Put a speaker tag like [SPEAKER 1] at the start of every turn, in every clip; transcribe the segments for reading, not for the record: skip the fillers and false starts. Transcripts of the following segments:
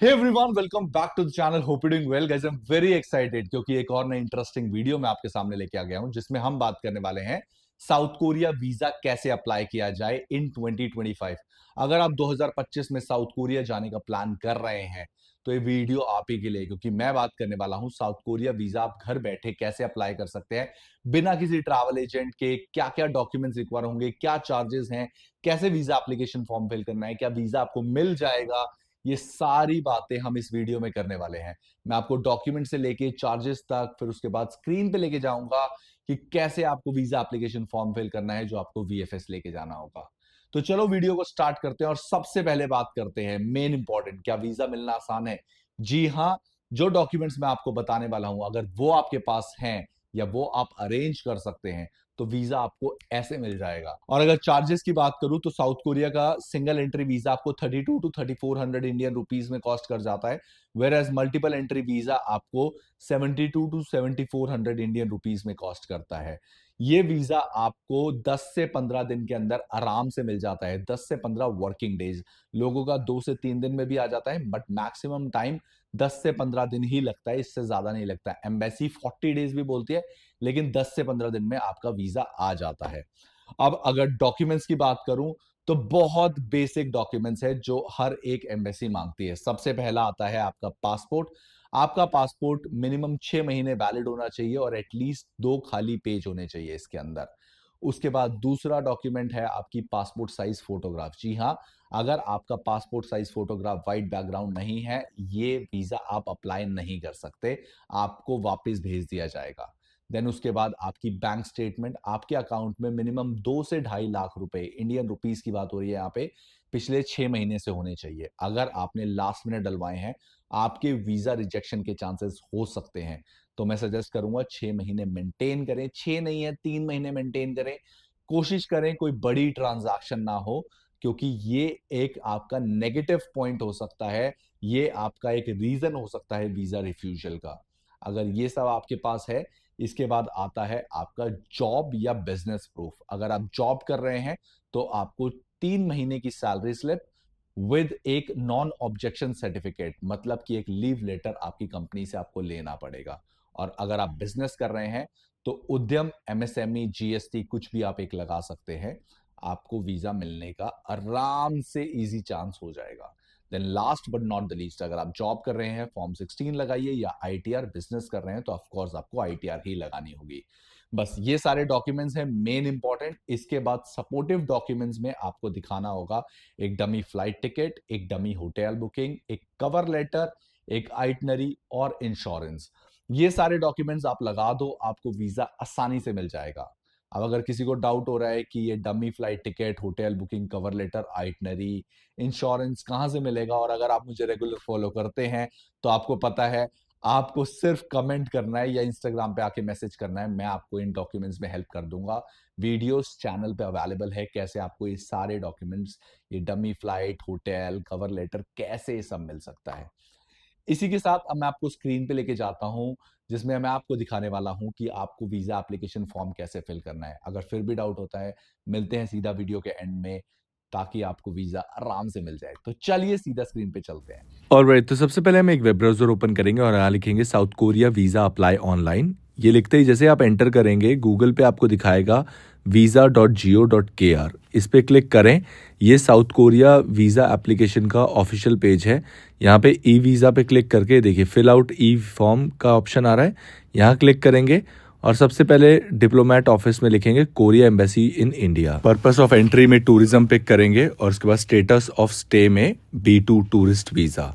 [SPEAKER 1] Hey everyone, welcome back to the channel. Hope you doing well guys. I am very excited क्योंकि एक और नई interesting video मैं आपके सामने लेके आ गया हूं जिसमें हम बात करने वाले हैं साउथ कोरिया वीजा कैसे अप्लाई किया जाए इन 2025। अगर आप 2025 में साउथ कोरिया जाने का प्लान कर रहे हैं तो ये वीडियो आप ही के लिए, क्योंकि मैं बात करने वाला हूं साउथ कोरिया वीजा आप घर बैठे कैसे अप्लाई कर सकते हैं बिना किसी ट्रैवल एजेंट के। क्या क्या डॉक्यूमेंट्स रिक्वायर होंगे, क्या चार्जेस हैं, कैसे वीजा एप्लीकेशन फॉर्म फिल करना है, क्या वीजा आपको मिल जाएगा, ये सारी बातें हम इस वीडियो में करने वाले हैं। मैं आपको डॉक्यूमेंट से लेके चार्जेस तक, फिर उसके बाद स्क्रीन पे लेके जाऊंगा कि कैसे आपको वीजा एप्लीकेशन फॉर्म फिल करना है जो आपको वीएफएस लेके जाना होगा। तो चलो वीडियो को स्टार्ट करते हैं और सबसे पहले बात करते हैं मेन इंपॉर्टेंट, क्या वीजा मिलना आसान है? जी हाँ। जो डॉक्यूमेंट्स मैं आपको बताने वाला हूं अगर वो आपके पास हैं या वो आप अरेंज कर सकते हैं तो वीजा आपको ऐसे मिल जाएगा। और अगर चार्जेस की बात करूं तो साउथ कोरिया का सिंगल एंट्री वीजा आपको 32 टू 3400 इंडियन रुपीस में कॉस्ट कर जाता है, whereas multiple entry visa आपको 72 टू 7400 इंडियन रुपीस में कॉस्ट करता है। ये वीजा आपको 10 से 15 दिन के अंदर आराम से मिल जाता है, 10 से 15 वर्किंग डेज। लोगों का 2 से 3 दिन में भी आ जाता है, बट मैक्सिमम टाइम 10 से 15 दिन ही लगता है, इससे ज्यादा नहीं लगता। एम्बेसी 40 डेज भी बोलती है, लेकिन 10 से 15 दिन में आपका वीजा आ जाता है। अब अगर डॉक्यूमेंट्स की बात करूं तो बहुत बेसिक डॉक्यूमेंट्स है जो हर एक एम्बेसी मांगती है। सबसे पहला आता है आपका पासपोर्ट। आपका पासपोर्ट मिनिमम 6 महीने वैलिड होना चाहिए और एटलीस्ट 2 खाली पेज होने चाहिए इसके अंदर। उसके बाद दूसरा डॉक्यूमेंट है आपकी पासपोर्ट साइज फोटोग्राफ। जी हाँ, अगर आपका passport size photograph white background नहीं है, ये वीजा आप अप्लाई नहीं कर सकते, आपको वापस भेज दिया जाएगा। देन उसके बाद आपकी बैंक स्टेटमेंट, आपके अकाउंट में मिनिमम 2 से 2.5 लाख रुपए, इंडियन रुपीस की बात हो रही है यहाँ पे, पिछले 6 महीने से होने चाहिए। अगर आपने लास्ट मिनट डलवाए हैं, आपके वीजा रिजेक्शन के चांसेस हो सकते हैं। तो मैं सजेस्ट करूंगा 6 महीने मेंटेन करें, 6 नहीं है 3 महीने मेंटेन करें। कोशिश करें कोई बड़ी ट्रांजैक्शन ना हो, क्योंकि ये एक आपका नेगेटिव पॉइंट हो सकता है, ये आपका एक रीजन हो सकता है वीजा रिफ्यूजल का। अगर ये सब आपके पास है, इसके बाद आता है आपका जॉब या बिजनेस प्रूफ। अगर आप जॉब कर रहे हैं तो आपको 3 महीने की सैलरी स्लिप विद एक नॉन ऑब्जेक्शन सर्टिफिकेट, मतलब कि एक लीव लेटर आपकी कंपनी से आपको लेना पड़ेगा। और अगर आप बिजनेस कर रहे हैं तो उद्यम, एमएसएमई, जीएसटी कुछ भी आप एक लगा सकते हैं, आपको वीजा मिलने का आराम से इजी चांस हो जाएगा। Then last but not the least, अगर आप जॉब कर रहे हैं फॉर्म 16 लगाइए, या आईटीआर बिजनेस कर रहे हैं तो ऑफकोर्स आपको आईटीआर ही लगानी होगी। बस ये सारे डॉक्यूमेंट्स हैं मेन इंपॉर्टेंट। इसके बाद सपोर्टिव डॉक्यूमेंट्स में आपको दिखाना होगा एक डमी फ्लाइट टिकट, एक डमी होटल बुकिंग, एक कवर लेटर, एक आइटनरी और इंश्योरेंस। ये सारे डॉक्यूमेंट्स आप लगा दो, आपको वीजा आसानी से मिल जाएगा। अब अगर किसी को डाउट हो रहा है कि ये dummy flight ticket, hotel booking, cover letter, itinerary, insurance कहां से मिलेगा, और अगर आप मुझे रेगुलर फॉलो करते हैं तो आपको पता है, आपको सिर्फ कमेंट करना है या इंस्टाग्राम पे आके मैसेज करना है, मैं आपको इन डॉक्यूमेंट्स में हेल्प कर दूंगा। वीडियोस चैनल पे अवेलेबल है कैसे आपको ये सारे डॉक्यूमेंट्स, ये dummy flight, hotel, cover letter, कैसे ये सब मिल सकता है। इसी के साथ अब मैं आपको स्क्रीन पे लेके जाता हूं, जिसमें मैं आपको दिखाने वाला हूं कि आपको वीजा एप्लीकेशन फॉर्म कैसे फिल करना है। अगर फिर भी डाउट होता है, मिलते हैं सीधा वीडियो के एंड में, ताकि आपको वीजा आराम से मिल जाए। तो चलिए सीधा स्क्रीन पे चलते हैं।
[SPEAKER 2] ऑलराइट, तो सबसे पहले हम एक वेब ब्राउज़र ओपन करेंगे और यहाँ लिखेंगे south Korea visa apply online. ये लिखते ही जैसे आप एंटर करेंगे गूगल पे आपको दिखाएगा visa.go.kr, इस पे क्लिक करें। ये साउथ कोरिया वीज़ा एप्लीकेशन का ऑफिशियल पेज है। यहाँ पे ई वीज़ा पे क्लिक करके देखिए फिल आउट ई फॉर्म का ऑप्शन आ रहा है, यहाँ क्लिक करेंगे और सबसे पहले डिप्लोमेट ऑफिस में लिखेंगे Korea embassy in India. Purpose of entry में टूरिज्म पिक करेंगे और उसके बाद स्टेटस ऑफ स्टे में B2 tourist visa.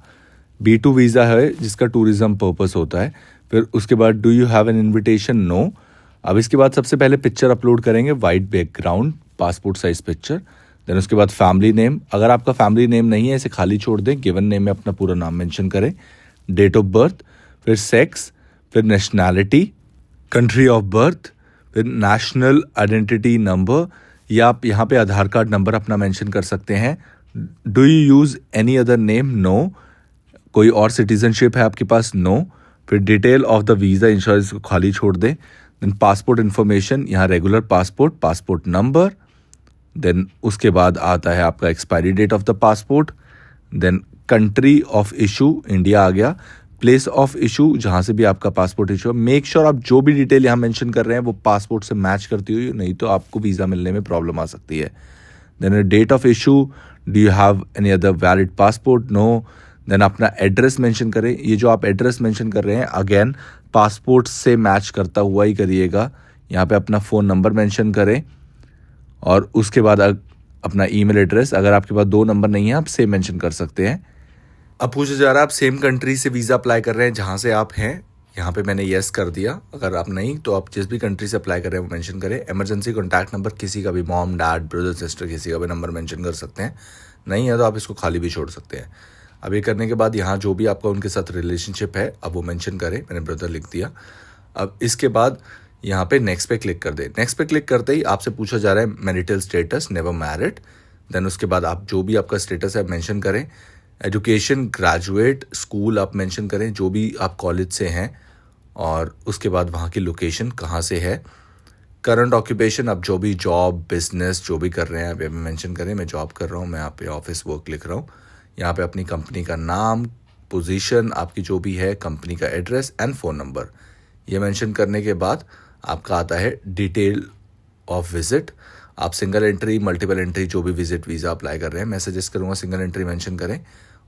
[SPEAKER 2] B2 visa है जिसका टूरिज्म पर्पस होता है। फिर उसके बाद do you have an invitation, no. अब इसके बाद सबसे पहले पिक्चर अपलोड करेंगे, white background, passport size picture. Then उसके बाद फैमिली नेम, अगर आपका फैमिली नेम नहीं है इसे खाली छोड़ दें, गिवन नेम में अपना पूरा नाम मेंशन करें। डेट ऑफ बर्थ, फिर सेक्स, फिर नेशनैलिटी, कंट्री ऑफ बर्थ, फिर नेशनल आइडेंटिटी नंबर, या आप यहाँ पे आधार कार्ड नंबर अपना मेंशन कर सकते हैं। Do you use any other name, no. कोई और सिटीजनशिप है आपके पास, नो। फिर detail of the visa, insurance को खाली छोड़ दें। देन पासपोर्ट इन्फॉर्मेशन, यहाँ regular passport, passport number. Then उसके बाद आता है आपका expiry date of the passport. Then country of issue India आ गया, प्लेस ऑफ इशू जहाँ से भी आपका पासपोर्ट इशू है, मेक श्योर आप जो भी डिटेल यहाँ मेंशन कर रहे हैं वो पासपोर्ट से मैच करती हुई, नहीं तो आपको वीज़ा मिलने में प्रॉब्लम आ सकती है। Then date of issue, do you have any other valid passport, no. Then अपना एड्रेस मेंशन करें, ये जो आप एड्रेस मेंशन कर रहे हैं अगेन पासपोर्ट से मैच करता हुआ ही करिएगा। यहाँ पे अपना फ़ोन नंबर मेंशन करें और उसके बाद अपना ईमेल एड्रेस, अगर आपके पास 2 नंबर नहीं है आप सेम मेंशन कर सकते हैं। अब पूछा जा रहा है आप सेम कंट्री से वीज़ा अप्लाई कर रहे हैं जहाँ से आप हैं, यहाँ पे मैंने येस कर दिया। अगर आप नहीं तो आप जिस भी कंट्री से अप्लाई कर रहे हैं वो मेंशन करें। इमरजेंसी कॉन्टैक्ट नंबर किसी का भी, मॉम डैड ब्रदर सिस्टर किसी का भी नंबर मेंशन कर सकते हैं, नहीं है तो आप इसको खाली भी छोड़ सकते हैं। अब ये करने के बाद यहाँ जो भी आपका उनके साथ रिलेशनशिप है अब वो मेंशन करें, मैंने ब्रदर लिख दिया। अब इसके बाद यहाँ पे नेक्स्ट पे क्लिक कर दें। नेक्स्ट पे क्लिक करते ही आपसे पूछा जा रहा है marital status, never married. Then उसके बाद आप जो भी आपका स्टेटस है मेंशन करें। एजुकेशन ग्रेजुएट, स्कूल आप मेंशन करें जो भी आप कॉलेज से हैं, और उसके बाद वहाँ की लोकेशन कहाँ से है। करंट ऑक्यूपेशन, आप जो भी जॉब बिजनेस जो भी कर रहे हैं आप यहाँ पे मेंशन करें। मैं जॉब कर रहा हूँ, मैं यहाँ पे ऑफिस वर्क लिख रहा हूँ। यहाँ पे अपनी कंपनी का नाम, पोजीशन आपकी जो भी है, कंपनी का एड्रेस एंड फ़ोन नंबर, ये मेंशन करने के बाद आपका आता है डिटेल ऑफ विजिट। आप सिंगल एंट्री, मल्टीपल एंट्री जो भी विजिट वीज़ा अप्लाई कर रहे हैं, मैं सजेस्ट करूँगा सिंगल एंट्री मेंशन करें।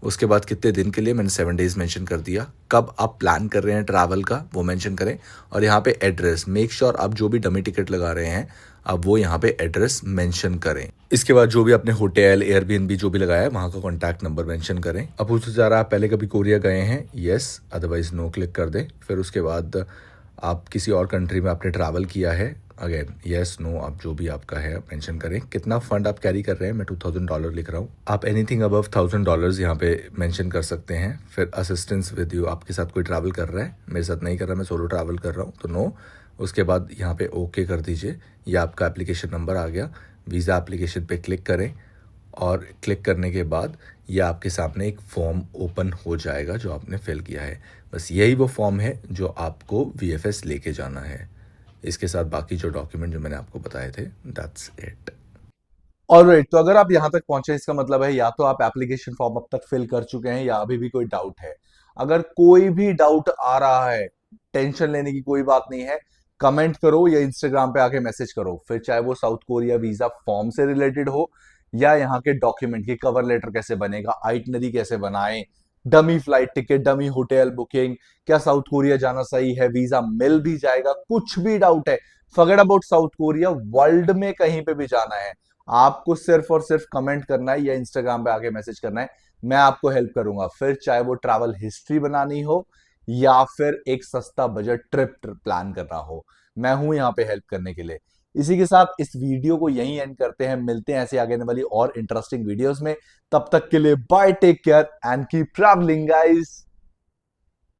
[SPEAKER 2] उसके बाद कितने दिन के लिए, मैंने 7 डेज़ मेंशन कर दिया। कब आप प्लान कर रहे हैं ट्रैवल का वो मेंशन करें, और यहाँ पे एड्रेस मेक श्योर आप जो भी डमी टिकट लगा रहे हैं अब वो यहाँ पे एड्रेस मेंशन करें। इसके बाद जो भी आपने होटल, एयरबीएनबी जो भी लगाया है वहाँ का कॉन्टैक्ट नंबर मेंशन करें। अब पूछा जा रहा है आप पहले कभी कोरिया गए हैं, येस अदरवाइज नो क्लिक कर दें। फिर उसके बाद आप किसी और कंट्री में आपने ट्रैवल किया है, अगेन येस नो आप जो भी आपका है मेंशन करें। कितना फंड आप कैरी कर रहे हैं, मैं $2000 लिख रहा हूँ। आप एनीथिंग अबव $1000 यहाँ पे मेंशन कर सकते हैं। फिर असिस्टेंस विद यू, आपके साथ कोई ट्रैवल कर रहा है, मेरे साथ नहीं कर रहा, मैं सोलो ट्रैवल कर रहा हूँ तो नो। उसके बाद यहाँ पे ओके कर दीजिए। ये आपका एप्लीकेशन नंबर आ गया, वीज़ा एप्लीकेशन पे क्लिक करें, और क्लिक करने के बाद ये आपके सामने एक फॉर्म ओपन हो जाएगा जो आपने फिल किया है। बस यही वो फॉर्म है जो आपको वीएफएस लेके जाना है। इसके साथ बाकी जो डॉक्यूमेंट जो मैंने आपको बताए थे, दैट्स इट।
[SPEAKER 1] ऑलराइट, तो अगर आप यहां तक पहुंचे इसका मतलब है या तो आप एप्लीकेशन फॉर्म अब तक फिल कर चुके हैं या अभी भी कोई डाउट है। अगर कोई भी डाउट आ रहा है, टेंशन लेने की कोई बात नहीं है। कमेंट करो या इंस्टाग्राम पे आके मैसेज करो, फिर चाहे वो साउथ कोरिया वीजा फॉर्म से रिलेटेड हो या यहाँ के डॉक्यूमेंट की कवर लेटर कैसे बनेगा, आइटनरी कैसे बनाएं, dummy flight ticket, dummy hotel booking, क्या साउथ कोरिया जाना सही है, वीजा मिल भी जाएगा, कुछ भी डाउट है, forget about south Korea, world में कहीं पे भी जाना है, आपको सिर्फ और सिर्फ कमेंट करना है या इंस्टाग्राम पे आके मैसेज करना है। मैं आपको हेल्प करूंगा, फिर चाहे वो ट्रैवल हिस्ट्री बनानी हो या फिर एक सस्ता बजट ट्रिप प्लान करना हो, मैं हूं यहाँ पे हेल्प करने के लिए। इसी के साथ इस वीडियो को यहीं एंड करते हैं, मिलते हैं ऐसे आगे आने वाली और इंटरेस्टिंग वीडियोस में। तब तक के लिए bye, take care and keep travelling guys.